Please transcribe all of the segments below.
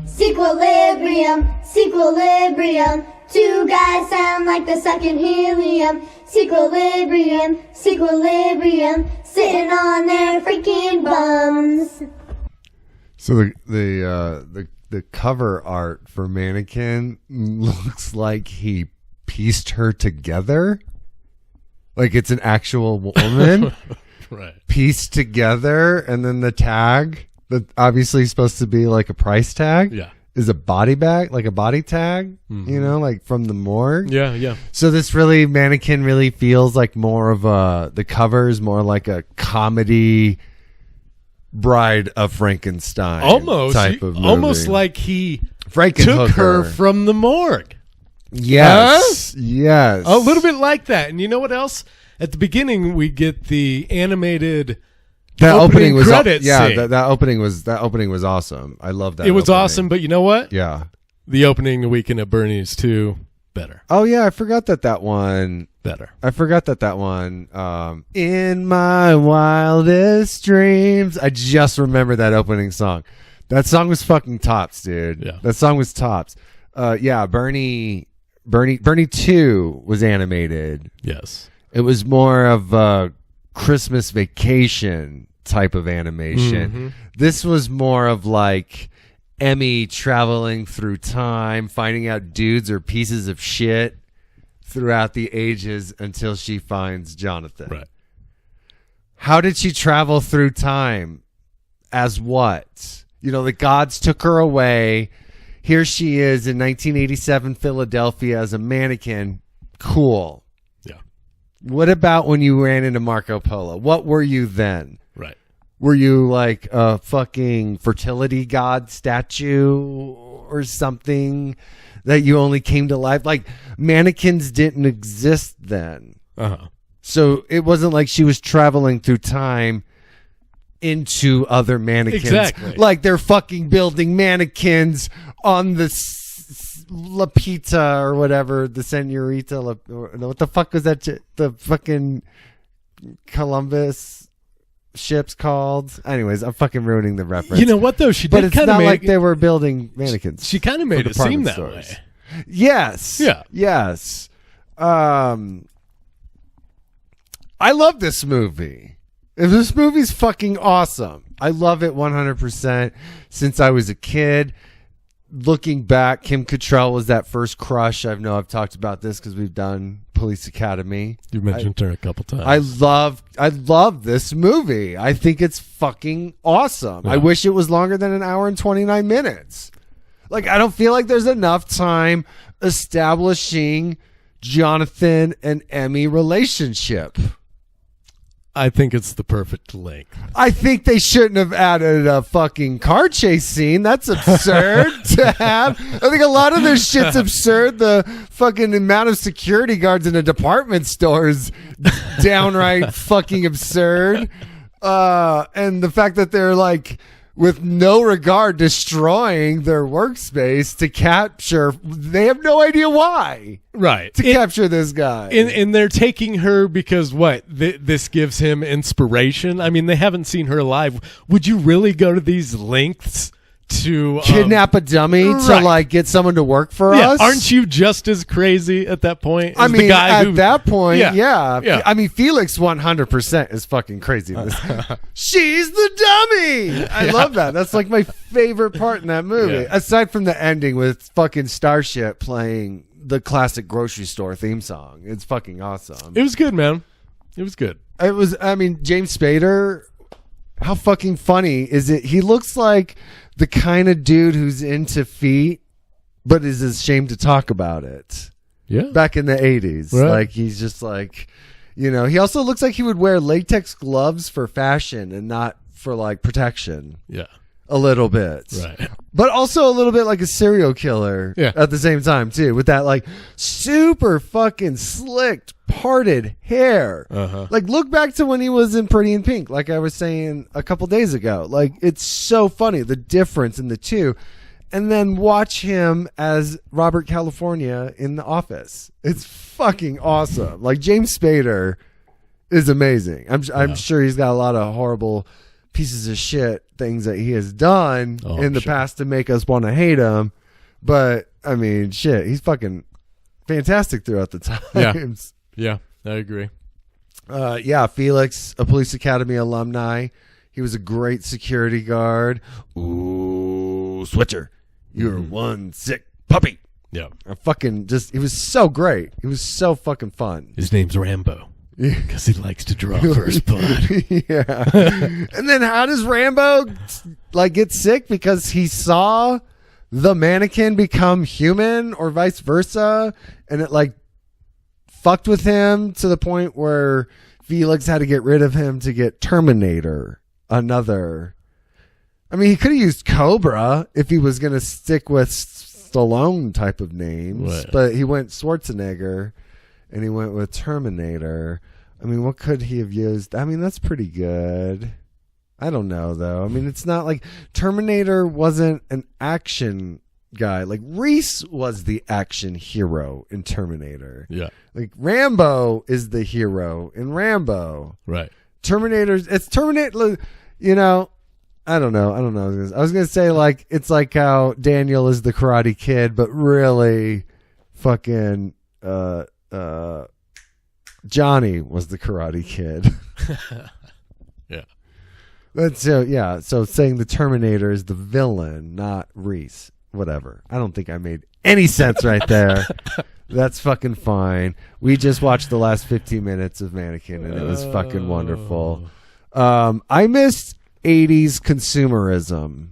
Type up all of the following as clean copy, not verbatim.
Sequilibrium, sequilibrium. Two guys sound like they're sucking helium. Sequilibrium, sequilibrium. Sitting on their freaking bums. So the cover art for Mannequin looks like he pieced her together. Like it's an actual woman. Right. Pieced together, and then the tag that obviously is supposed to be like a price tag. Yeah. Is a body bag, like a body tag, you know, like from the morgue. Yeah, yeah. So this Mannequin really feels like more of the cover is more like a comedy Bride of Frankenstein type of movie. Almost like he Frankenhooker. took her from the morgue. Yes. Yes. A little bit like that. And you know what else? At the beginning, we get the animated that opening was credits. that opening was awesome. I love that. It was opening. awesome, but you know what? Yeah. The opening, The Weekend at Bernie's too, better. Oh yeah, I forgot that one. Better. I forgot that one. In my wildest dreams. I just remember that opening song. That song was fucking tops, dude. Yeah. That song was tops. Yeah, Bernie 2 was animated. Yes. It was more of a Christmas Vacation type of animation. Mm-hmm. This was more of like Emmy traveling through time, finding out dudes are pieces of shit throughout the ages until she finds Jonathan. Right. How did she travel through time? As what? You know, the gods took her away. Here she is in 1987 Philadelphia as a mannequin. Cool. Yeah. What about when you ran into Marco Polo? What were you then? Right. Were you like a fucking fertility god statue or something that you only came to life? Like mannequins didn't exist then. Uh-huh. So it wasn't like she was traveling through time into other mannequins. Exactly. Like they're fucking building mannequins on the La Pita or whatever, the Senorita. What the fuck was that? The fucking Columbus ship's called. Anyways, I'm fucking ruining the reference. You know what though? She did, but it's not like make they were building mannequins. She kind of made for it seem department that stores. way. Yes. Yeah. Yes. I love this movie. This movie's fucking awesome. I love it 100% since I was a kid. Looking back, Kim Cattrall was that first crush. I know I've talked about this because we've done Police Academy. You mentioned her a couple times. I love this movie. I think it's fucking awesome. Yeah. I wish it was longer than 1 hour and 29 minutes. Like, I don't feel like there's enough time establishing Jonathan and Emmy relationship. I think it's the perfect length. I think they shouldn't have added a fucking car chase scene. That's absurd to have. I think a lot of this shit's absurd. The fucking amount of security guards in a department store is downright fucking absurd. And the fact that they're like, with no regard, destroying their workspace to capture. They have no idea why. Right. To capture this guy. And they're taking her because what? This gives him inspiration? I mean, they haven't seen her live. Would you really go to these lengths to kidnap a dummy to like get someone to work for us? Aren't you just as crazy at that point? I mean, at that point, Yeah. I mean, Felix 100% is fucking crazy. She's the dummy. I love that. That's like my favorite part in that movie. Yeah. Aside from the ending with fucking Starship playing the classic grocery store theme song. It's fucking awesome. It was good, man. It was good. It was, I mean, James Spader, how fucking funny is it? He looks like the kind of dude who's into feet, but is ashamed to talk about it. Yeah. Back in the 80s. Right. Like, he's just like, you know, he also looks like he would wear latex gloves for fashion and not for like protection. Yeah. A little bit. Right. But also a little bit like a serial killer at the same time, too, with that like super fucking slicked, parted hair. Uh-huh. Like, look back to when he was in Pretty in Pink, like I was saying a couple days ago. Like, it's so funny, the difference in the two. And then watch him as Robert California in The Office. It's fucking awesome. Like, James Spader is amazing. I'm sure he's got a lot of horrible pieces of shit things that he has done Oh, in the sure. past to make us want to hate him. But I mean, shit, he's fucking fantastic throughout the times. Yeah, I agree. Yeah, Felix, a police academy alumni. He was a great security guard. Ooh, Switcher, you're one sick puppy. Yeah. I fucking just, he was so great. He was so fucking fun. His name's Rambo because he likes to draw first blood. Yeah. And then how does Rambo like get sick? Because he saw the mannequin become human or vice versa. And it like fucked with him to the point where Felix had to get rid of him to get Terminator. Another. I mean, he could have used Cobra if he was going to stick with Stallone type of names, What? but he went Schwarzenegger and he went with Terminator. I mean, what could he have used? I mean, that's pretty good. I don't know, though. I mean, it's not like Terminator wasn't an action guy. Like Reese was the action hero in Terminator. Yeah. Like Rambo is the hero in Rambo. Right. Terminator's, it's Terminator, you know, I don't know. I was going to say like, it's like how Daniel is the Karate Kid, but really fucking, Johnny was the Karate Kid. Yeah. That's yeah. So saying the Terminator is the villain, not Reese. Whatever. I don't think I made any sense right there. That's fucking fine. We just watched the last 15 minutes of Mannequin, and it was fucking wonderful. I missed 80s consumerism.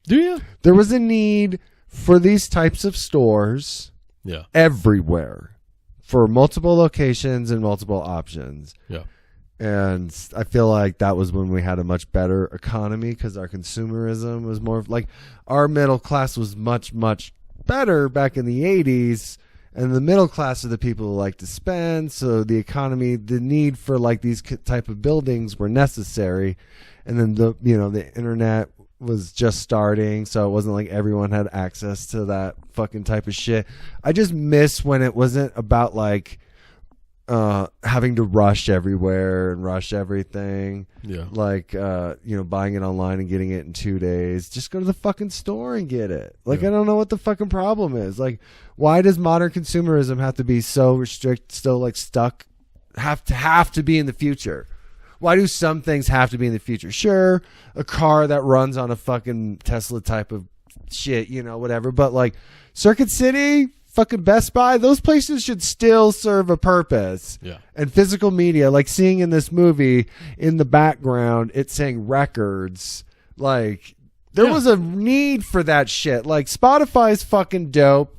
Do you? There was a need for these types of stores Yeah. everywhere for multiple locations and multiple options. Yeah. And I feel like that was when we had a much better economy because our consumerism was more like our middle class was much, much better back in the 80s. And the middle class are the people who like to spend. So the economy, the need for like these type of buildings were necessary. And then the internet was just starting. So it wasn't like everyone had access to that fucking type of shit. I just miss when it wasn't about like, having to rush everywhere and rush everything. Yeah. Like, buying it online and getting it in 2 days. Just go to the fucking store and get it. Like, Yeah. I don't know what the fucking problem is. Like, why does modern consumerism have to be so still like stuck, have to be in the future? Why do some things have to be in the future? Sure, a car that runs on a fucking Tesla type of shit, whatever. But like Circuit City, fucking Best Buy, those places should still serve a purpose. Yeah. And physical media, like seeing in this movie in the background, it's saying records. Like, there was a need for that shit. Like, Spotify's fucking dope,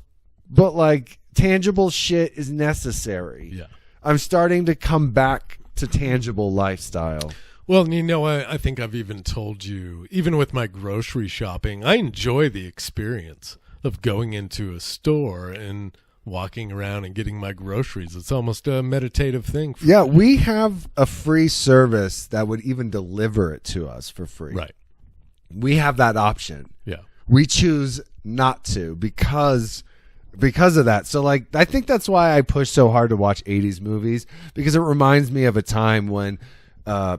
but like, tangible shit is necessary. Yeah. I'm starting to come back to tangible lifestyle. Well, I think I've even told you, even with my grocery shopping, I enjoy the experience of going into a store and walking around and getting my groceries. It's almost a meditative thing. Yeah, we have a free service that would even deliver it to us for free. Right. We have that option. Yeah. We choose not to because of that. So like, I think that's why I push so hard to watch 80s movies, because it reminds me of a time when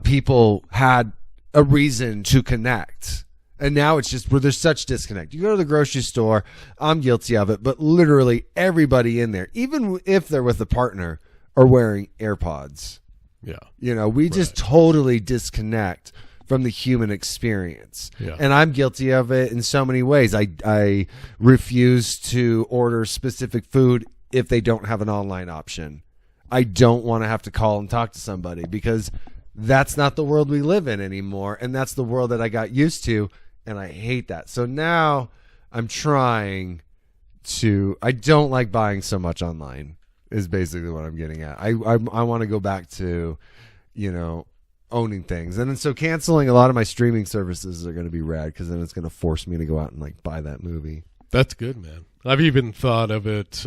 people had a reason to connect. And now it's just where there's such disconnect. You go to the grocery store, I'm guilty of it, but literally everybody in there, even if they're with a partner, are wearing AirPods. Yeah. We just totally disconnect from the human experience. Yeah. And I'm guilty of it in so many ways. I refuse to order specific food if they don't have an online option. I don't want to have to call and talk to somebody because that's not the world we live in anymore. And that's the world that I got used to. And I hate that. So now I'm trying to, I don't like buying so much online is basically what I'm getting at. I want to go back to, owning things. And then so canceling a lot of my streaming services are going to be rad because then it's going to force me to go out and like buy that movie. That's good, man. I've even thought of it,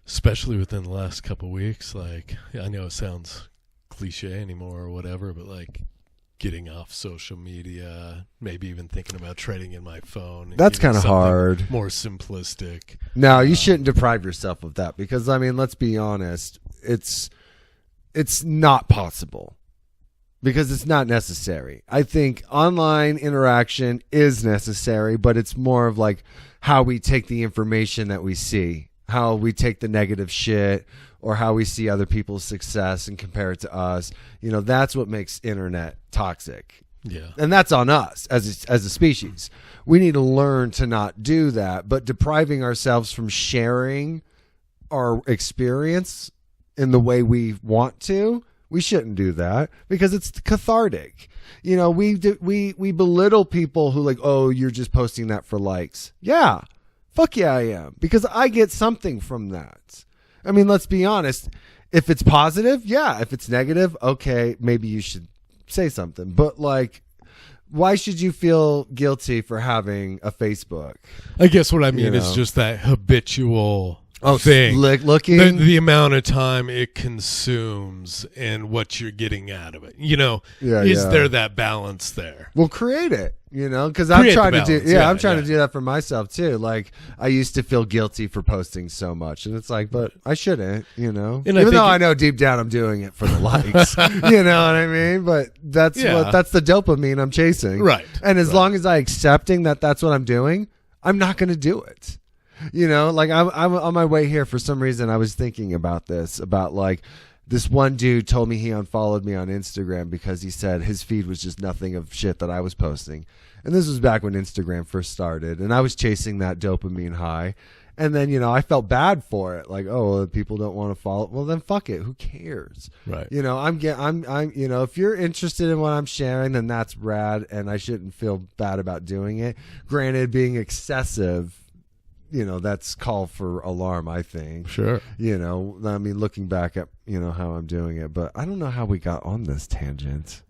especially within the last couple weeks. Like, I know it sounds cliche anymore or whatever, but like getting off social media, maybe even thinking about trading in my phone. That's getting kind of something hard. More simplistic. No, you shouldn't deprive yourself of that because, I mean, let's be honest. It's not possible. because it's not necessary. I think online interaction is necessary, but it's more of like how we take the information that we see, how we take the negative shit, or how we see other people's success and compare it to us. You know, that's what makes internet toxic. Yeah. And that's on us as a species. We need to learn to not do that, but depriving ourselves from sharing our experience in the way we want to, we shouldn't do that because it's cathartic. You know, we belittle people who like, oh, you're just posting that for likes. Yeah. Fuck yeah, I am. Because I get something from that. I mean, let's be honest. If it's positive, yeah. If it's negative, okay, maybe you should say something. But like, why should you feel guilty for having a Facebook? I guess what I mean is just that habitual thing. Looking. The amount of time it consumes and what you're getting out of it. You know, is there that balance there? Well, create it, you know, because I'm trying to do, I'm trying to do that for myself too. Like, I used to feel guilty for posting so much, and it's like, but I shouldn't, you know, and even though I know deep down I'm doing it for the likes, you know what I mean? But that's the dopamine I'm chasing. Right. And as long as I accepting that that's what I'm doing, I'm not going to do it. You know, like I'm on my way here for some reason. I was thinking about this, about like this one dude told me he unfollowed me on Instagram because he said his feed was just nothing of shit that I was posting. And this was back when Instagram first started, and I was chasing that dopamine high. And then, you know, I felt bad for it. Like, oh, well, people don't want to follow. Well, then fuck it. Who cares? Right. You know, I'm, you know, if you're interested in what I'm sharing, then that's rad. And I shouldn't feel bad about doing it. Granted, being excessive, you know, that's call for alarm, I think. Sure. You know, I mean, looking back at, you know, how I'm doing it, but I don't know how we got on this tangent.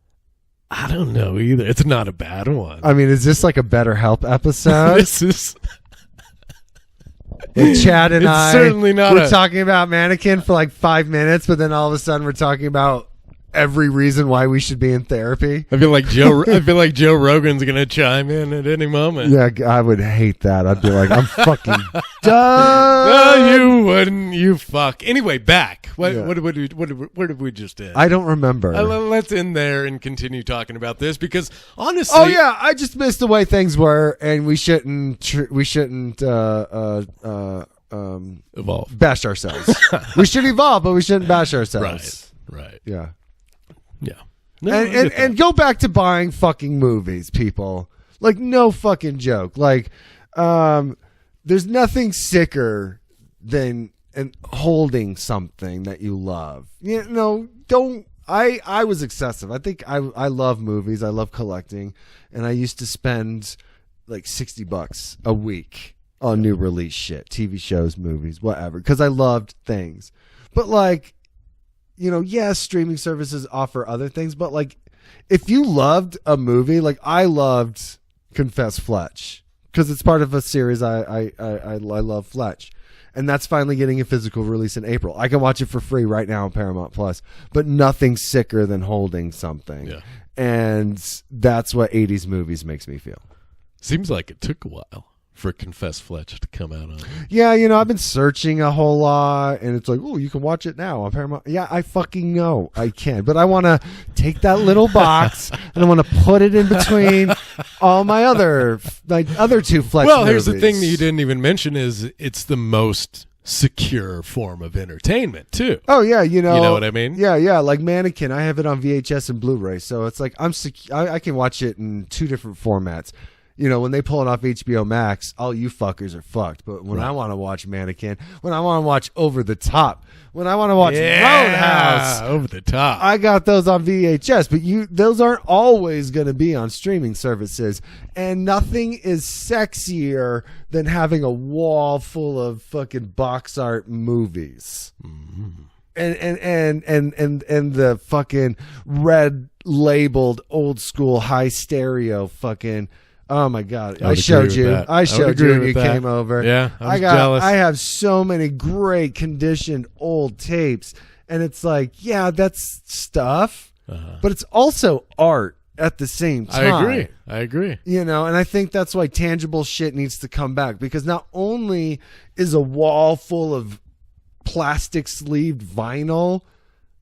I don't know either. It's not a bad one. I mean, is this like a BetterHelp episode? This is. And Chad and I certainly not we're talking about Mannequin for like 5 minutes, but then all of a sudden we're talking about every reason why we should be in therapy. I feel like Joe Rogan's gonna chime in at any moment. Yeah, I would hate that. I'd be like, I'm fucking done. No, you wouldn't. You fuck. Anyway, back. Where did we just end? I don't remember. Let's end there and continue talking about this because honestly, oh yeah, I just missed the way things were, and we shouldn't evolve. Bash ourselves. We should evolve, but we shouldn't bash ourselves. Right. Yeah. Yeah. No, and go back to buying fucking movies, people. Like, no fucking joke. Like, there's nothing sicker than holding something that you love. You know, don't. I was excessive. I think I love movies. I love collecting, and I used to spend like $60 a week on new release shit, TV shows, movies, whatever, because I loved things. But like, you know, yes, streaming services offer other things, but like, if you loved a movie, like I loved Confess Fletch because it's part of a series. I love Fletch, and that's finally getting a physical release in April. I can watch it for free right now on Paramount Plus. But nothing sicker than holding something, and that's what 80s movies makes me feel. Seems like it took a while for Confess Fletch to come out on. Yeah, you know, I've been searching a whole lot, and it's like, oh, you can watch it now on Paramount. Yeah, I fucking know I can, but I want to take that little box and I want to put it in between all my other two Fletch movies. Here's the thing that you didn't even mention is it's the most secure form of entertainment too. Oh yeah, you know what I mean? Yeah, like Mannequin, I have it on VHS and Blu-ray, so it's like I can watch it in 2 different formats. You know, when they pull it off HBO Max, all you fuckers are fucked. But when I want to watch Mannequin, when I want to watch Over the Top, when I want to watch Roadhouse, Over the Top, I got those on VHS. But those aren't always going to be on streaming services. And nothing is sexier than having a wall full of fucking box art movies. Mm-hmm. And the fucking red labeled old school high stereo fucking. Oh my God! I showed you when you came over. Yeah, I was jealous. I have so many great conditioned old tapes, and it's like, yeah, that's stuff, but it's also art at the same time. I agree. You know, and I think that's why tangible shit needs to come back, because not only is a wall full of plastic sleeved vinyl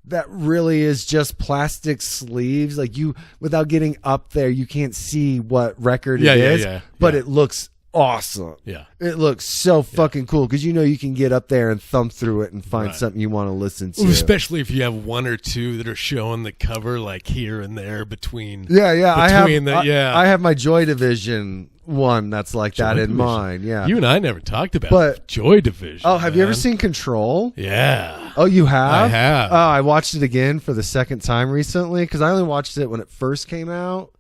that really is just plastic sleeves. Like you, without getting up there, you can't see what record it is, but it looks awesome. Yeah. It looks so fucking cool because you can get up there and thumb through it and find something you want to listen to. Especially if you have one or two that are showing the cover like here and there between. I have my Joy Division one that's like Joy that Division. In mine. Yeah. You and I never talked about Joy Division. Oh, have you ever seen Control? Yeah. Oh, you have? I have. Oh, I watched it again for the second time recently because I only watched it when it first came out,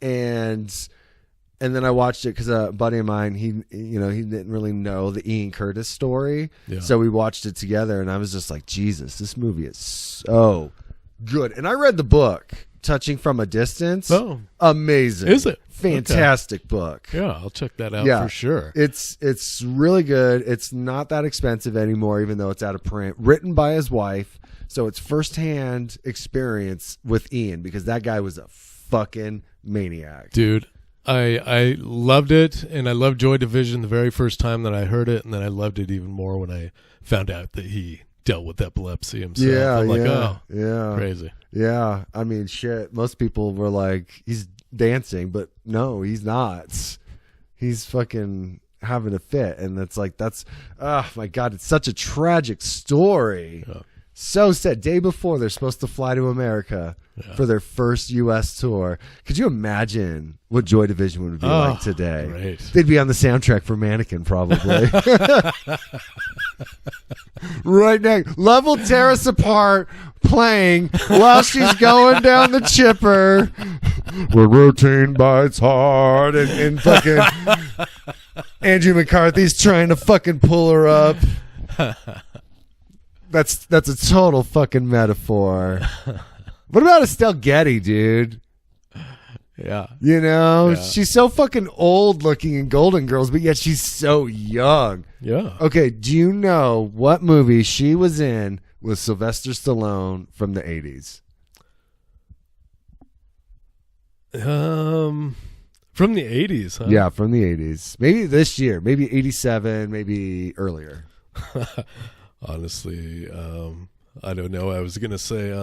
and then I watched it because a buddy of mine, he didn't really know the Ian Curtis story, so we watched it together, and I was just like, Jesus, this movie is so good. And I read the book, Touching from a Distance. Oh, amazing! Is it? Fantastic book. Yeah, I'll check that out for sure. It's really good. It's not that expensive anymore, even though it's out of print. Written by his wife, so it's firsthand experience with Ian because that guy was a fucking maniac, dude. I loved it, and I loved Joy Division the very first time that I heard it, and then I loved it even more when I found out that he dealt with epilepsy himself. Yeah, I'm like, crazy. Yeah, I mean, shit. Most people were like, he's dancing, but no, he's not. He's fucking having a fit, and oh my God, it's such a tragic story. Yeah. So sad. Day before they're supposed to fly to America for their first U.S. tour. Could you imagine what Joy Division would be like today? Great. They'd be on the soundtrack for Mannequin, probably. Right now. Love will tear us apart playing while she's going down the chipper. We're routine bites hard. And fucking Andrew McCarthy's trying to fucking pull her up. That's a total fucking metaphor. What about Estelle Getty, dude? Yeah. She's so fucking old looking in Golden Girls, but yet she's so young. Yeah. Okay, do you know what movie she was in with Sylvester Stallone from the 80s? From the 80s, huh? Yeah, from the 80s. Maybe this year, maybe 87, maybe earlier. Honestly, I don't know. I was going to say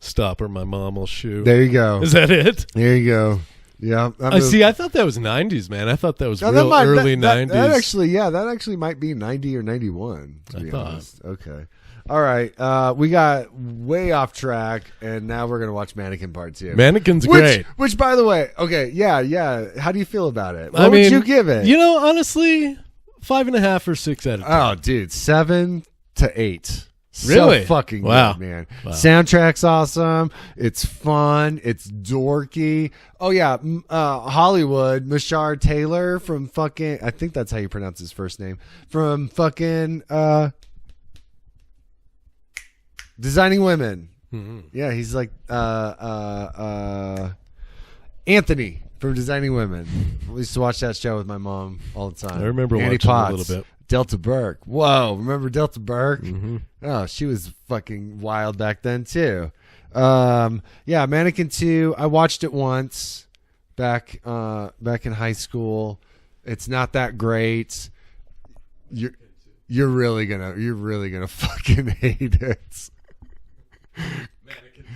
Stop or My Mom Will Shoot. There you go. Is that it? There you go. Yeah. I see. I thought that was 90s, man. I thought that was early 90s. That actually might be 90 or 91, to be honest. Okay. All right. We got way off track, and now we're going to watch Mannequin Part 2. Mannequin's great. Which, by the way, okay, yeah. How do you feel about it? What would you give it? Honestly, 5.5 or 6 out of 10. Oh, dude, 7 to 8. Really? So fucking good, man. Wow. Soundtrack's awesome. It's fun. It's dorky. Oh, yeah. Hollywood, Mashar Taylor from fucking, I think that's how you pronounce his first name, from fucking Designing Women. Mm-hmm. Yeah, he's like Anthony from Designing Women. We used to watch that show with my mom all the time. I remember Annie watching Potts. a little bit. Delta Burke. Whoa, remember Delta Burke? Mm-hmm. Oh, she was fucking wild back then too. Yeah, Mannequin 2. I watched it once back in high school. It's not that great. You're really gonna fucking hate it.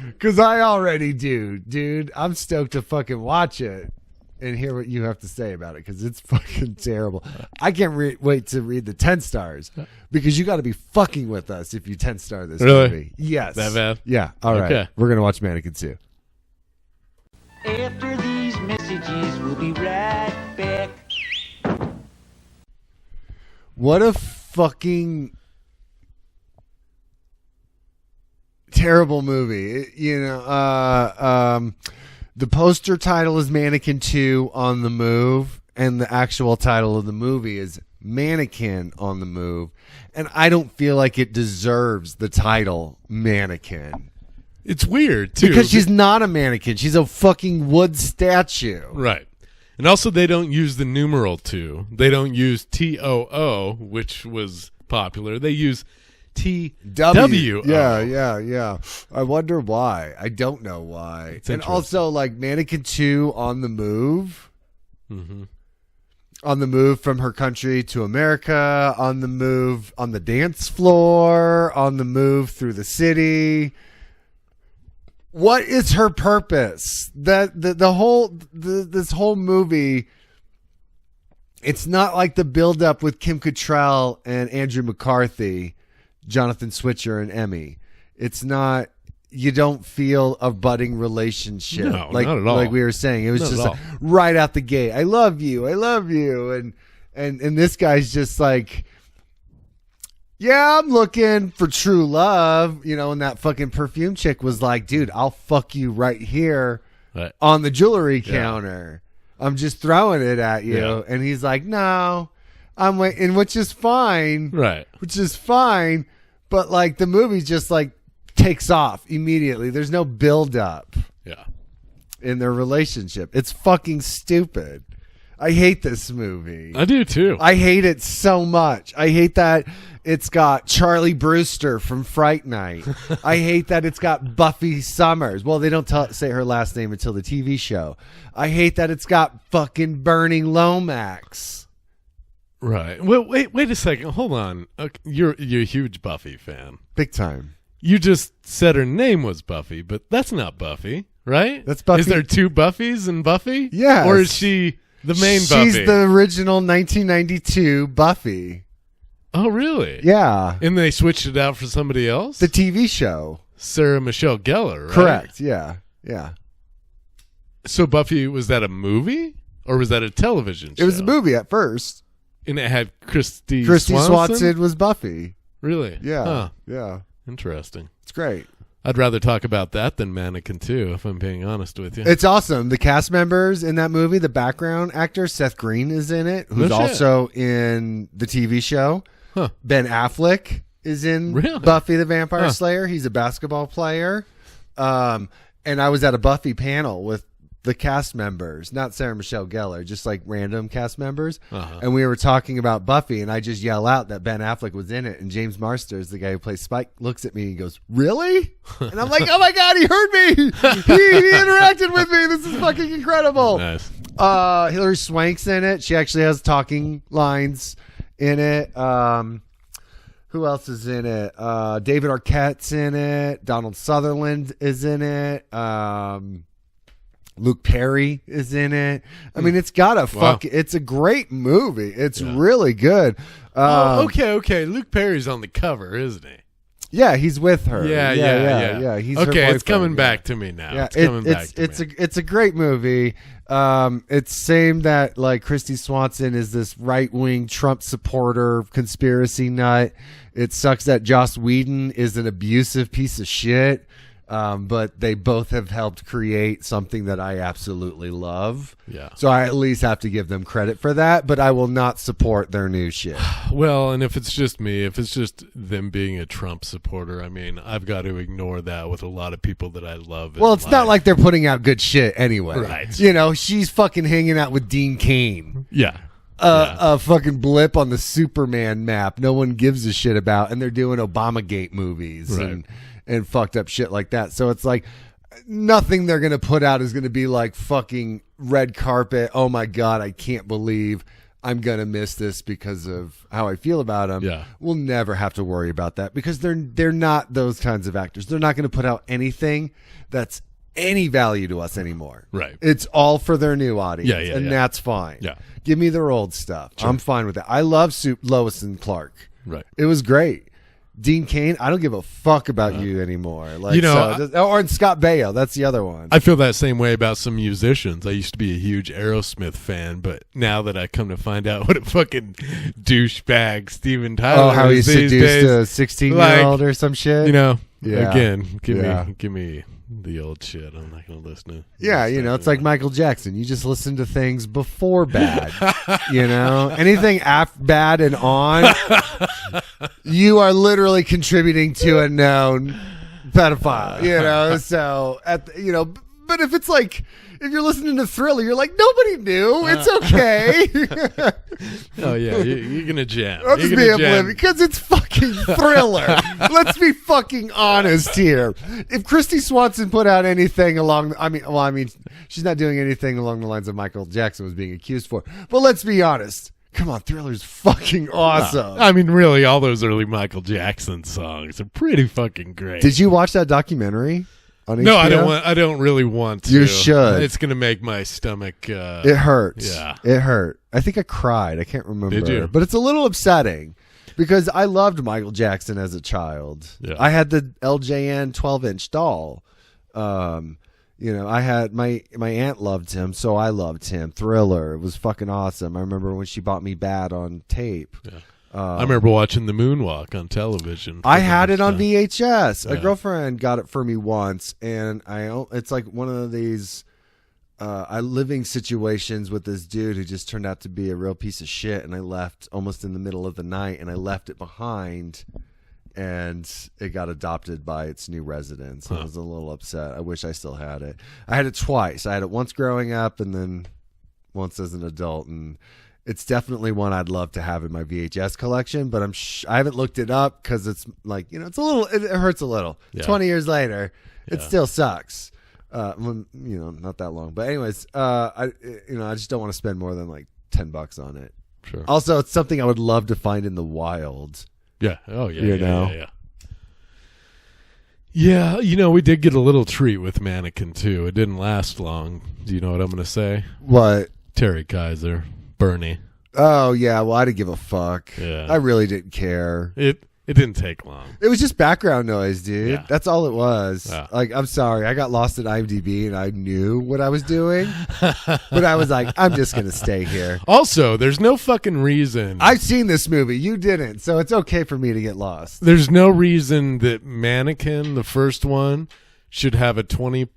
Because I already do, dude. I'm stoked to fucking watch it and hear what you have to say about it because it's fucking terrible. I can't wait to read the 10 stars because you got to be fucking with us if you 10 star this movie. Yes. That bad? Yeah. All right. Okay. We're going to watch Mannequin 2. After these messages, we'll be right back. What a fucking terrible movie. The poster title is Mannequin 2 on the Move, and the actual title of the movie is Mannequin on the Move. And I don't feel like it deserves the title Mannequin. It's weird, too. Because she's not a mannequin. She's a fucking wood statue. Right. And also, they don't use the numeral 2. They don't use TOO, which was popular. They use TW. Yeah. I wonder why. I don't know why. And also, like, Mannequin 2 on the Move. Mm-hmm. on the move from her country to America, on the move on the dance floor, on the move through the city. What is her purpose? This whole movie, it's not like the buildup with Kim Cattrall and Andrew McCarthy, Jonathan Switcher and Emmy. It's not. You don't feel a budding relationship. No, not at all. Like we were saying, it was Not just at like, right out the gate. I love you, and this guy's just like, yeah, I'm looking for true love, and that fucking perfume chick was like, dude, I'll fuck you right here Right. on the jewelry counter. I'm just throwing it at you, Yeah. and he's like, no, I'm waiting, which is fine, Right. which is fine, but like the movie just like takes off immediately. There's no build up Yeah. in their relationship. It's fucking stupid. I hate this movie. I do too. I hate it so much. I hate that it's got Charlie Brewster from Fright Night. I hate that it's got Buffy Summers. Well, they don't say her last name until the TV show. I hate that it's got fucking Burning Lomax. Right. Well, wait a second. Hold on. Okay, you're a huge Buffy fan. Big time. You just said her name was Buffy, but that's not Buffy, right? That's Buffy. Is there two Buffys in Buffy? Yes. Or is she the main Buffy? She's the original 1992 Buffy. Oh, really? Yeah. And they switched it out for somebody else? The TV show. Sarah Michelle Gellar, right? Correct. Yeah. Yeah. So Buffy, was that a movie? Or was that a television show? It was a movie at first. And it had Christy Swanson was Buffy. Really? Yeah. Huh. Yeah. Interesting. It's great. I'd rather talk about that than Mannequin 2, if I'm being honest with you. It's awesome. The cast members in that movie, the background actor, Seth Green is in it, who's No shit. also in the TV show. Huh. Ben Affleck is in Really? Buffy the Vampire Huh. Slayer. He's a basketball player. And I was at a Buffy panel with the cast members, not Sarah Michelle Gellar, just like random cast members. Uh-huh. And we were talking about Buffy, and I just yell out that Ben Affleck was in it. And James Marsters, the guy who plays Spike, looks at me and goes, "Really?" And I'm like, "Oh my God, he heard me. He interacted with me. This is fucking incredible." Nice. Hilary Swank's in it. She actually has talking lines in it. Who else is in it? David Arquette's in it. Donald Sutherland is in it. Luke Perry is in it. I mean, it's got a it's a great movie. It's really good. Okay. Luke Perry's on the cover, isn't he? Yeah, he's with her. Yeah. He's her okay, it's boyfriend, coming yeah. back to me now. Yeah, It's coming back to me. It's a great movie. It's same that like Christy Swanson is this right wing Trump supporter, conspiracy nut. It sucks that Joss Whedon is an abusive piece of shit. But they both have helped create something that I absolutely love. Yeah. So I at least have to give them credit for that, but I will not support their new shit. Well, and if it's just me, if it's just them being a Trump supporter, I mean, I've got to ignore that with a lot of people that I love. Well, it's not like they're putting out good shit anyway. Right. You know, she's fucking hanging out with Dean Cain. Yeah. A fucking blip on the Superman map no one gives a shit about, and they're doing Obamagate movies Right. and fucked up shit like that. So it's like nothing they're going to put out is going to be like fucking red carpet. Oh my God, I can't believe I'm going to miss this because of how I feel about them. Yeah. We'll never have to worry about that because they're not those kinds of actors. They're not going to put out anything that's any value to us anymore. Right. It's all for their new audience. Yeah, and that's fine. Yeah. Give me their old stuff. I'm fine with that. I love Lois and Clark. Right. It was great. Dean Cain, I don't give a fuck about you anymore. Like, You know, or Scott Baio, that's the other one. I feel that same way about some musicians. I used to be a huge Aerosmith fan, but now that I come to find out what a fucking douchebag Steven Tyler how he is these seduced days, a 16-year-old or some shit. you know, Yeah. again, give Yeah. me the old shit. I'm not going to listen to. Yeah, you know, it's like Michael Jackson. You just listen to things before bad. You know, anything bad and on, you are literally contributing to a known pedophile. You know, so but if it's like if you're listening to Thriller, you're like nobody knew. It's okay. Oh yeah, you're gonna jam. I'll You're just be gonna oblivious jam. because it's fucking Thriller. Let's be fucking honest here. If Christy Swanson put out anything She's not doing anything along the lines of Michael Jackson was being accused for. But let's be honest. Come on, Thriller's fucking awesome. I mean, really, all those early Michael Jackson songs are pretty fucking great. Did you watch that documentary on HBO? No, I don't really want to. You should. It's going to make my stomach. It hurts. Yeah. It hurt. I think I cried. I can't remember. Did you? But it's a little upsetting because I loved Michael Jackson as a child. Yeah. I had the LJN 12-inch doll. I had my aunt loved him, so I loved him. Thriller, it was fucking awesome. I remember when she bought me Bad on tape. Yeah. I remember watching the Moonwalk on television. I had it on VHS. Yeah. A girlfriend got it for me once, and it's like one of these living situations with this dude who just turned out to be a real piece of shit, and I left almost in the middle of the night, and I left it behind. And it got adopted by its new residents. I was a little upset. I wish I still had it. I had it twice. I had it once growing up and then once as an adult. And it's definitely one I'd love to have in my VHS collection. But I haven't looked it up because it's like, it's a little. It hurts a little. Yeah. 20 years later, it Yeah. still sucks. Not that long. But anyways, I just don't want to spend more than like $10 on it. Sure. Also, it's something I would love to find in the wild. Yeah. Oh, yeah. Yeah. Yeah, we did get a little treat with Mannequin, too. It didn't last long. Do you know what I'm going to say? What? Terry Kaiser, Bernie. Oh, yeah. Well, I didn't give a fuck. Yeah. I really didn't care. It didn't take long. It was just background noise, dude. Yeah. That's all it was. Yeah. Like, I'm sorry. I got lost at IMDb and I knew what I was doing. But I was like, I'm just going to stay here. Also, there's no fucking reason. I've seen this movie. You didn't. So it's okay for me to get lost. There's no reason that Mannequin, the first one, should have a 20%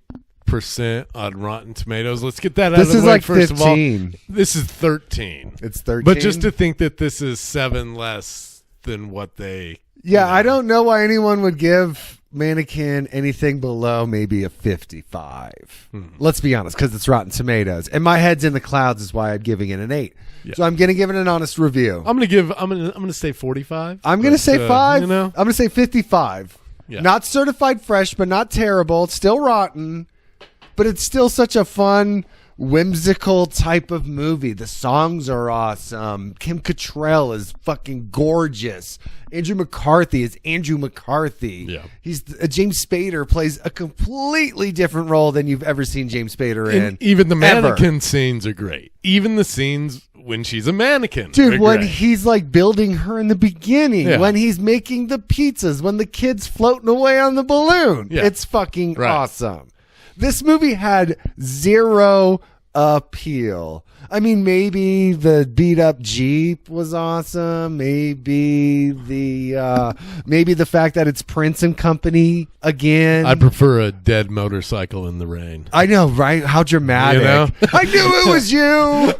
on Rotten Tomatoes. Let's get that out This of the is way like first 15. of all. This is 13. It's 13. But just to think that this is 7 less than what they... Yeah, I don't know why anyone would give Mannequin anything below maybe a 55. Let's be honest, because it's Rotten Tomatoes. And my head's in the clouds is why I'm giving it an 8. Yeah. So I'm going to give it an honest review. I'm gonna say 45. I'm going to say 5. You know? I'm going to say 55. Yeah. Not certified fresh, but not terrible. It's still rotten, but it's still such a fun, whimsical type of movie. The songs are awesome. Kim Cattrall is fucking gorgeous. Andrew McCarthy is Andrew McCarthy. Yeah. He's James Spader plays a completely different role than you've ever seen James Spader in. And even the ever. mannequin scenes are great. Even the scenes when she's a mannequin. Dude, are when great. he's like building her in the beginning, Yeah. when he's making the pizzas, when the kid's floating away on the balloon, Yeah. it's fucking Right. awesome. This movie had zero appeal. I mean, maybe the beat up Jeep was awesome. Maybe the fact that it's Prince and Company again. I prefer a dead motorcycle in the rain. I know, right? How dramatic. You know? I knew it was you.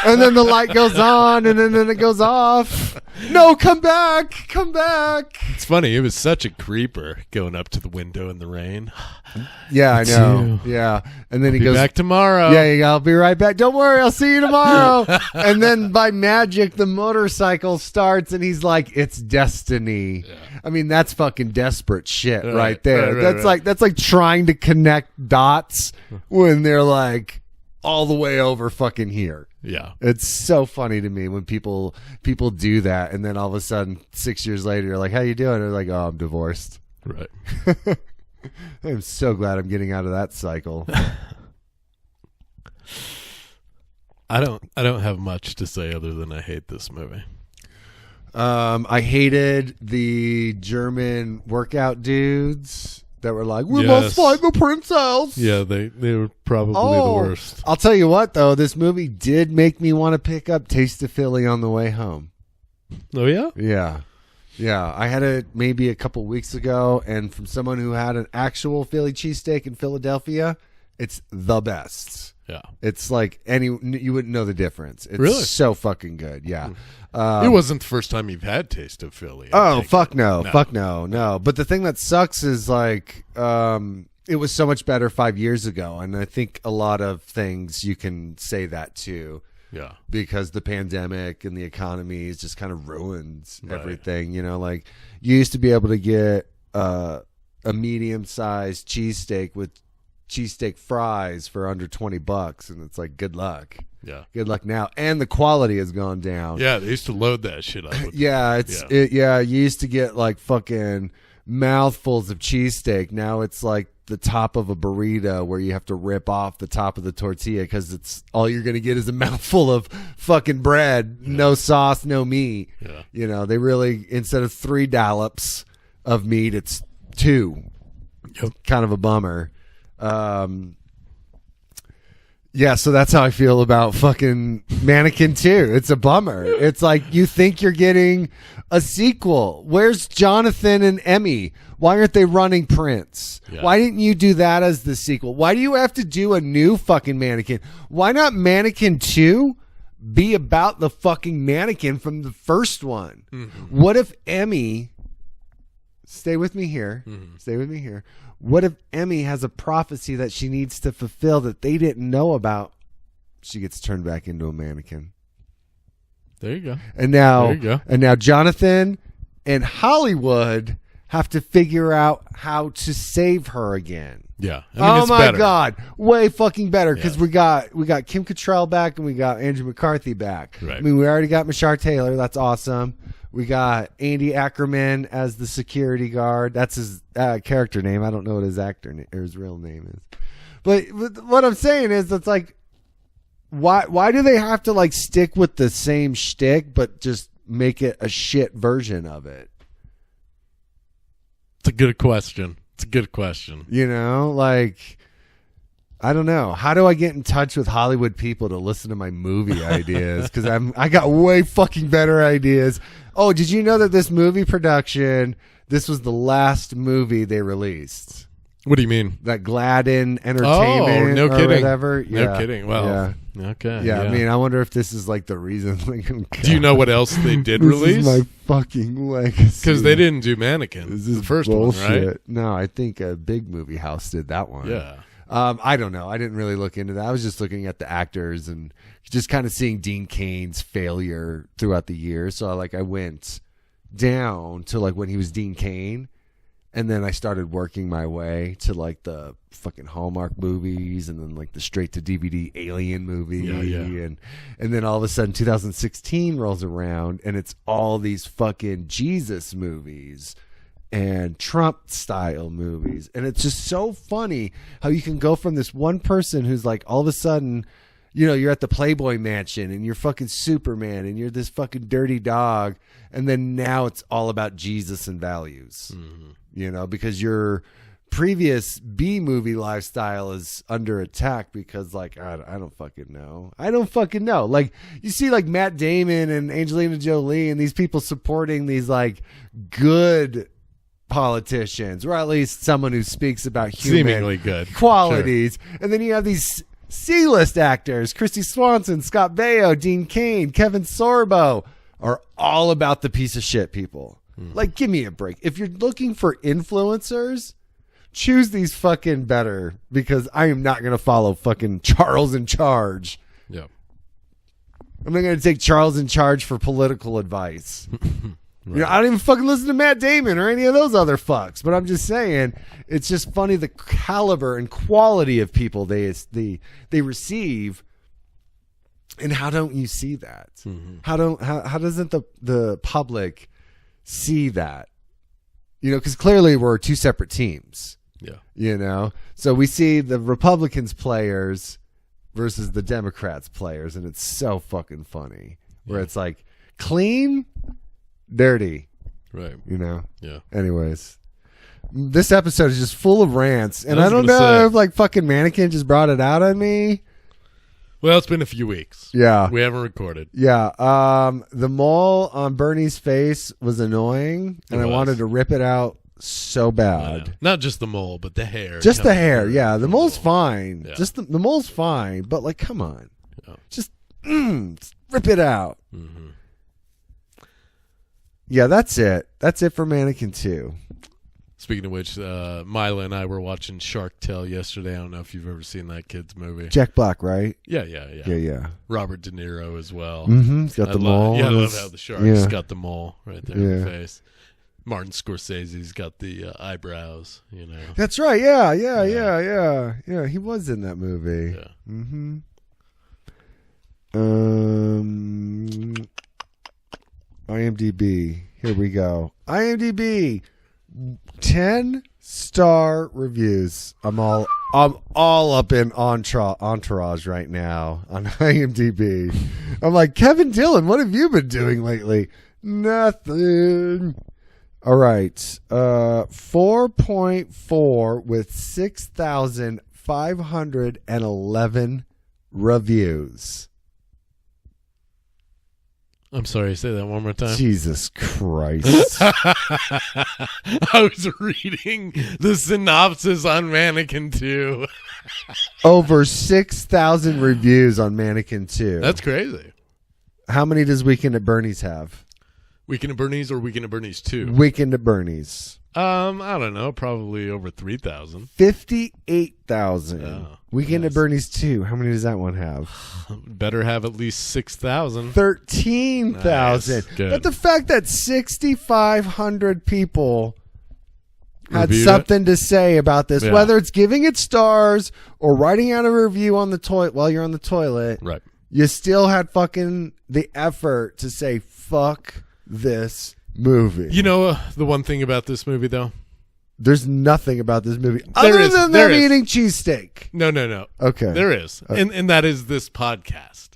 And then the light goes on and then it goes off. No, come back. Come back. It's funny. It was such a creeper going up to the window in the rain. Yeah, I It's know. you. Yeah. And then he Be goes back tomorrow. Yeah, I'll be right back. Don't worry, I'll see you tomorrow. And then by magic, the motorcycle starts, and he's like, "It's destiny." Yeah. I mean, that's fucking desperate shit right there. Right. That's like trying to connect dots when they're like all the way over fucking here. Yeah. It's so funny to me when people do that, and then all of a sudden 6 years later, you're like, "How you doing?" They're like, "Oh, I'm divorced." Right. I'm so glad I'm getting out of that cycle. I don't have much to say other than I hate this movie. I hated the German workout dudes that were like, "We Yes. must find the princess." Yeah, they were probably the worst. I'll tell you what, though, this movie did make me want to pick up Taste of Philly on the way home. Oh yeah? Yeah. I had it maybe a couple weeks ago, and from someone who had an actual Philly cheesesteak in Philadelphia, it's the best. Yeah. It's like you wouldn't know the difference. It's Really? so fucking good. Yeah. It wasn't the first time you've had Taste of Philly. I Oh, take fuck it. no. Fuck no. But the thing that sucks is like it was so much better 5 years ago, and I think a lot of things you can say that too. Yeah. Because the pandemic and the economy has just kind of ruined Right. everything. You know, like you used to be able to get a medium-sized cheesesteak with cheesesteak fries for under $20, and it's like, good luck. Yeah. Good luck now. And the quality has gone down. Yeah, they used to load that shit up. Yeah, you used to get like fucking mouthfuls of cheesesteak. Now it's like the top of a burrito where you have to rip off the top of the tortilla because it's all you're going to get is a mouthful of fucking bread, no sauce, no meat. Yeah. You know, they really, instead of 3 dollops of meat, it's 2. Yep. Kind of a bummer. Yeah, so that's how I feel about fucking Mannequin 2. It's a bummer. It's like you think you're getting a sequel. Where's Jonathan and Emmy? Why aren't they running Prince? Yeah. Why didn't you do that as the sequel? Why do you have to do a new fucking Mannequin? Why not Mannequin 2 be about the fucking mannequin from the first one? Mm-hmm. What if Emmy... Stay with me here. Mm-hmm. Stay with me here. What if Emmy has a prophecy that she needs to fulfill that they didn't know about? She gets turned back into a mannequin. There you go. And now, There you go. and now Jonathan and Hollywood have to figure out how to save her again. Yeah. I mean, Oh it's my better. God, way fucking better because Yeah. we got Kim Cattrall back and we got Andrew McCarthy back. Right. I mean, we already got Mashar Taylor. That's awesome. We got Andy Ackerman as the security guard. That's his character name. I don't know what his or his real name is. But what I'm saying is, it's like, why do they have to like stick with the same shtick but just make it a shit version of it? It's a good question. It's a good question. You know, like, I don't know. How do I get in touch with Hollywood people to listen to my movie ideas? Because I got way fucking better ideas. Oh, did you know that this movie production, this was the last movie they released? What do you mean? That Gladden Entertainment Oh, no or kidding. whatever. No kidding. Well, yeah. okay. Yeah, I mean, I wonder if this is like the reason. Like, do you know what else they did this release? is my fucking legacy. Because they didn't do Mannequin. This is The first bullshit. one, right? No, I think a big movie house did that one. Yeah. I don't know. I didn't really look into that. I was just looking at the actors and just kind of seeing Dean Cain's failure throughout the year. So I went down to like when he was Dean Cain, and then I started working my way to like the fucking Hallmark movies, and then like the straight to DVD Alien movie, Yeah. and then all of a sudden 2016 rolls around, and it's all these fucking Jesus movies and Trump style movies. And it's just so funny how you can go from this one person who's like, all of a sudden, you know, you're at the Playboy Mansion and you're fucking Superman and you're this fucking dirty dog. And then now it's all about Jesus and values, you know, because your previous B movie lifestyle is under attack because like, I don't fucking know. I don't fucking know. Like you see like Matt Damon and Angelina Jolie and these people supporting these like good politicians, or at least someone who speaks about human Seemingly good qualities. Sure. And then you have these C-list actors, Christy Swanson, Scott Baio, Dean Cain, Kevin Sorbo, are all about the piece of shit people. Like, give me a break. If you're looking for influencers, choose these fucking better, because I am not going to follow fucking Charles in Charge. Yeah. I'm not going to take Charles in Charge for political advice. Right. You know, I don't even fucking listen to Matt Damon or any of those other fucks. But I'm just saying, it's just funny the caliber and quality of people they receive. And how don't you see that? Mm-hmm. How doesn't the public see that? You know, because clearly we're two separate teams. Yeah. You know, so we see the Republicans players versus the Democrats players, and it's so fucking funny. Where it's like clean, dirty, Right. you know. Yeah. Anyways, this episode is just full of rants, and I I was don't gonna know say. if like fucking Mannequin just brought it out on me. Well, it's been a few weeks. Yeah. We haven't recorded. Yeah. The mole on Bernie's face was annoying, and It I was. wanted to rip it out so I know. bad. Not just the mole, but the hair. Just the coming hair. through Yeah, the from mole's mole. fine. Yeah. Just the mole's fine, but like, come on. Yeah. Just rip it out. Mm-hmm. Yeah, that's it. That's it for Mannequin 2. Speaking of which, Mila and I were watching Shark Tale yesterday. I don't know if you've ever seen that kid's movie. Jack Black, right? Yeah. Yeah. Robert De Niro as well. Mm-hmm. He's got I the love- mole. Yeah, I on love his- how the shark's yeah. got the mole right there in the face. Martin Scorsese's got the eyebrows, you know. That's right. Yeah. He was in that movie. Yeah. Mm-hmm. IMDb. Here we go. IMDb. 10-star reviews. I'm all up in Entourage right now on IMDb. I'm like, Kevin Dillon, what have you been doing lately? Nothing. All right. 4.4 with 6,511 reviews. I'm sorry, say that one more time. Jesus Christ. I was reading the synopsis on Mannequin 2. Over 6,000 reviews on Mannequin 2. That's crazy. How many does Weekend at Bernie's have? Weekend at Bernie's or Weekend at Bernie's 2? Weekend at Bernie's. I don't know. Probably over 3,000. 58,000. Oh, Weekend nice. at Bernie's 2. How many does that one have? Better have at least 6,000. 13,000. Nice. Good. But the fact that 6,500 people had Reviewed something to say about this, Yeah. whether it's giving it stars or writing out a review on the toilet while you're on the toilet, Right. you still had fucking the effort to say, fuck this movie. You know the one thing about this movie, though? There's nothing about this movie There other is. than There them is. eating cheesesteak. No. Okay. There is. And that is this podcast.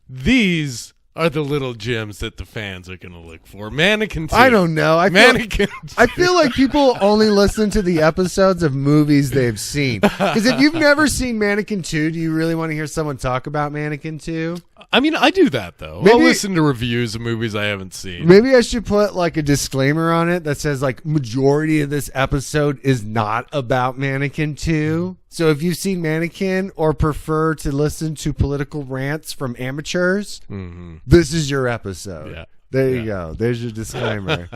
These are the little gems that the fans are going to look for. Mannequin 2. I don't know. Mannequin 2. I feel like people only listen to the episodes of movies they've seen. Because if you've never seen Mannequin 2, do you really want to hear someone talk about Mannequin 2? I mean, I do that, though. Maybe- I'll listen to reviews of movies I haven't seen. Maybe I should put like a disclaimer on it that says like majority of this episode is not about Mannequin 2. So if you've seen Mannequin or prefer to listen to political rants from amateurs, this is your episode. Yeah. There you go. There's your disclaimer.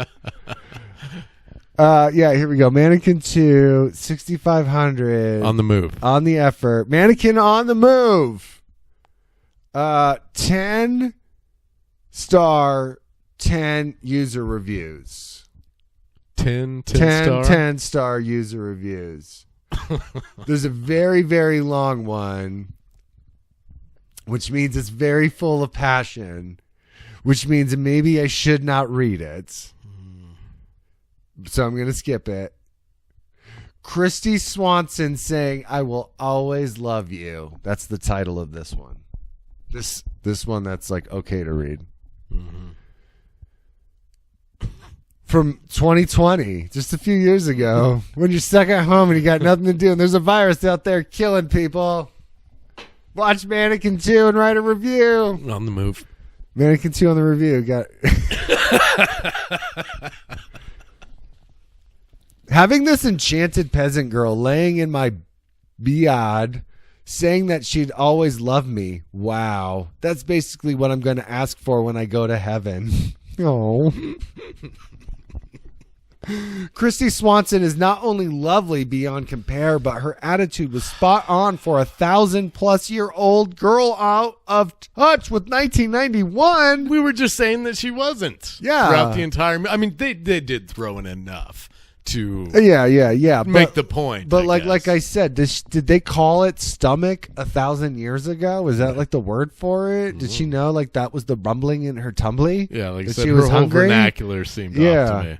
Here we go. Mannequin 2, 6,500. On the move. On the effort. Mannequin on the move. 10 star, 10 user reviews. 10 10 star. 10-star user reviews. There's a very, very long one, which means it's very full of passion, which means maybe I should not read it. So I'm going to skip it. Christy Swanson saying, "I will always love you." That's the title of this one. This one that's like okay to read. From 2020, just a few years ago, when you're stuck at home and you got nothing to do and there's a virus out there killing people. Watch Mannequin 2 and write a review. On the move. Mannequin 2 on the review. Got having this enchanted peasant girl laying in my bed saying that she'd always love me. Wow. That's basically what I'm going to ask for when I go to heaven. Oh. Christy Swanson is not only lovely beyond compare, but her attitude was spot on for a 1,000-plus-year-old girl out of touch with 1991. We were just saying that she wasn't. Yeah. Throughout the entire. I mean, they did throw in enough to Yeah. make the point. But I like guess. I said, did they call it stomach 1,000 years ago? Was that like the word for it? Did she know like that was the rumbling in her tumbly? Yeah, like I that said, she her was whole hungry? vernacular seemed Yeah. off to me.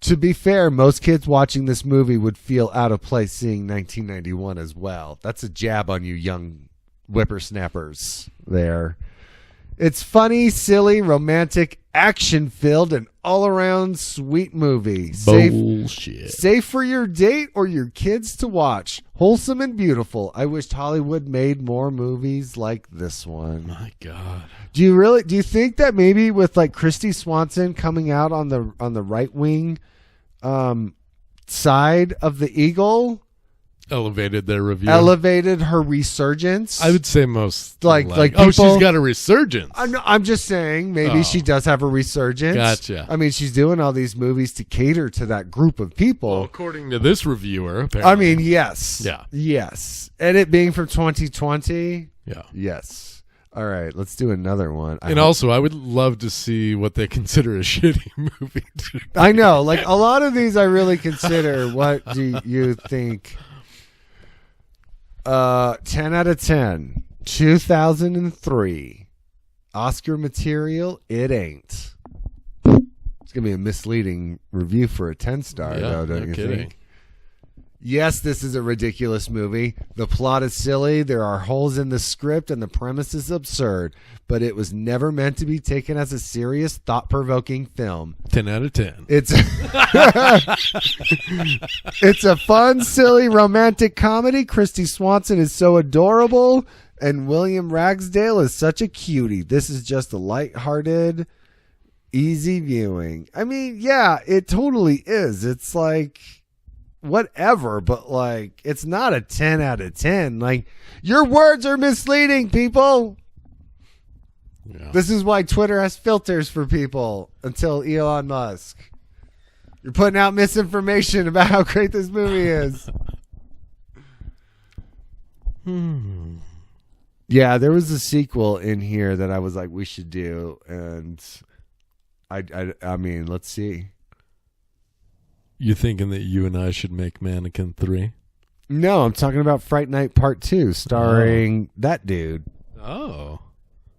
To be fair, most kids watching this movie would feel out of place seeing 1991 as well. That's a jab on you young whippersnappers there. It's funny, silly, romantic, action-filled, and all-around sweet movie. Bullshit. Safe for your date or your kids to watch. Wholesome and beautiful. I wished Hollywood made more movies like this one. My God. Do you think that maybe with like Christy Swanson coming out on the right wing side of the Eagle Elevated their review. elevated her resurgence? I would say most Like oh, people- she's got a resurgence. I'm just saying maybe Oh. she does have a resurgence. Gotcha. I mean, she's doing all these movies to cater to that group of people. Well, according to this reviewer, apparently. I mean, yes. Yeah. Yes. And it being from 2020, yeah. yes. All right, let's do another one. And also, I would love to see what they consider a shitty movie. I know, like a lot of these I really consider. What do you think? 10 out of 10. 2003. Oscar material, it ain't. It's going to be a misleading review for a 10-star, though, don't you think? Yes, this is a ridiculous movie. The plot is silly. There are holes in the script, and the premise is absurd. But it was never meant to be taken as a serious, thought-provoking film. 10 out of 10. It's it's a fun, silly, romantic comedy. Christy Swanson is so adorable, and William Ragsdale is such a cutie. This is just a lighthearted, easy viewing. I mean, yeah, it totally is. It's like whatever, but like it's not a 10 out of 10. Like, your words are misleading, people. Yeah. This is why Twitter has filters for people until Elon Musk. You're putting out misinformation about how great this movie is. Yeah, there was a sequel in here that I was like, we should do, and I mean, let's see. You thinking that you and I should make Mannequin 3? No, I'm talking about Fright Night Part 2, starring that dude. Oh.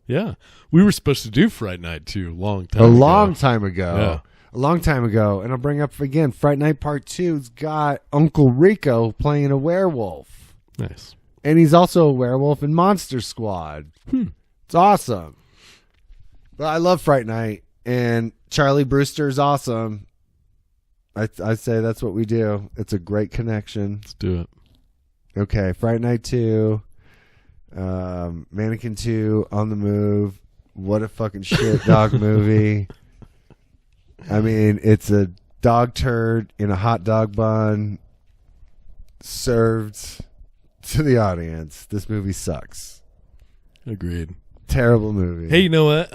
Yeah. We were supposed to do Fright Night 2 a long time A ago. long time ago. Yeah. A long time ago. And I'll bring up again, Fright Night Part 2's got Uncle Rico playing a werewolf. Nice. And he's also a werewolf in Monster Squad. It's awesome. But I love Fright Night. And Charlie Brewster's awesome. I say that's what we do. It's a great connection. Let's do it. Okay, Fright Night 2, Mannequin 2, On the Move. What a fucking shit dog movie. I mean, it's a dog turd in a hot dog bun served to the audience. This movie sucks. Agreed. Terrible movie. Hey, you know what?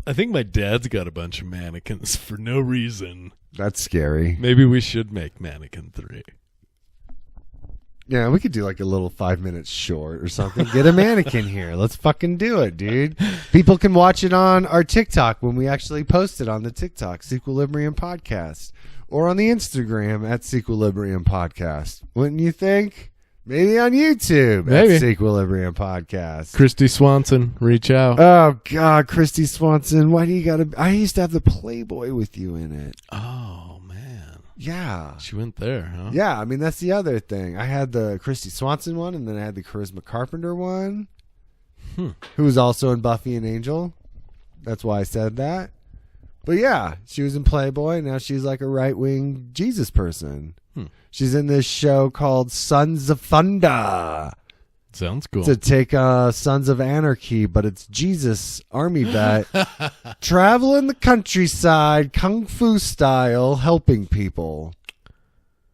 I think my dad's got a bunch of mannequins for no reason. That's scary. Maybe we should make Mannequin 3. Yeah, we could do like a little 5-minute short or something. Get a mannequin here. Let's fucking do it, dude. People can watch it on our TikTok when we actually post it on the TikTok, Sequilibrium Podcast, or on the Instagram at Sequilibrium Podcast. Wouldn't you think? Maybe on YouTube Maybe. at Sequilibrium Podcast. Christy Swanson, reach out. Oh, God, Christy Swanson. Why do you got to... I used to have the Playboy with you in it. Oh, man. Yeah. She went there, huh? Yeah, I mean, that's the other thing. I had the Christy Swanson one, and then I had the Charisma Carpenter one, who was also in Buffy and Angel. That's why I said that. But yeah, she was in Playboy. Now she's like a right-wing Jesus person. She's in this show called Sons of Thunder. Sounds cool. To take Sons of Anarchy, but it's Jesus army vet traveling the countryside, kung fu style, helping people.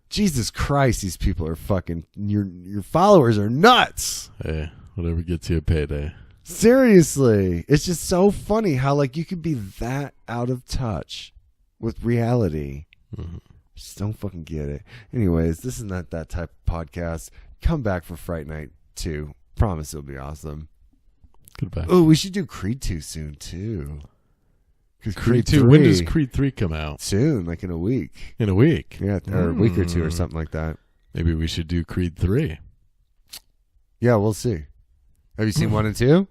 Jesus Christ, these people are fucking... Your followers are nuts. Hey, whatever gets you a payday. Seriously. It's just so funny how like you could be that out of touch with reality. Just don't fucking get it. Anyways, this is not that type of podcast. Come back for Fright Night 2. Promise it'll be awesome. Goodbye. Oh, we should do Creed 2 soon too. Because Creed 2. When does Creed 3 come out? Soon, like in a week. In a week. Yeah, or a week or two or something like that. Maybe we should do Creed 3. Yeah, we'll see. Have you seen 1 and 2?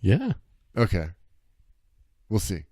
Yeah. Okay. We'll see.